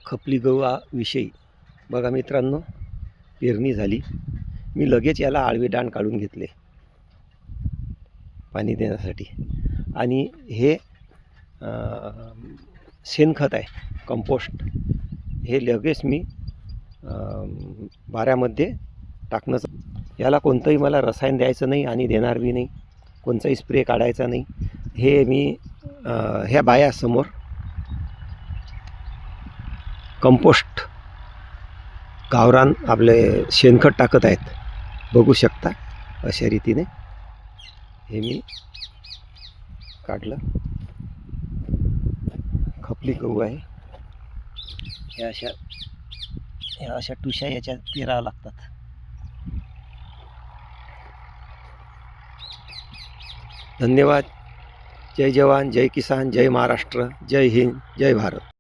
खपली गव्हाविषयी बघा मित्रांनो, पेरणी झाली. मी लगेच याला आळवी दांड काढून घेतले पाणी देण्यासाठी. आणि हे शेणखत आहे, कंपोस्ट. हे लगेच मी बाऱ्यामध्ये टाकणं. याला कोणतंही मला रसायन द्यायचं नाही आणि देणार बी नाही. कोणताही स्प्रे काढायचा नाही. हे मी ह्या बायासमोर कंपोस्ट गावरान आपले शेणखत टाकत आहेत, बघू शकता. अशा रीतीने हे मी काढलं. खपली गहू आहे. ह्या अशा टुशा याच्यात पेरावं लागतात. धन्यवाद. जय जवान, जय किसान, जय महाराष्ट्र, जय हिंद, जय भारत.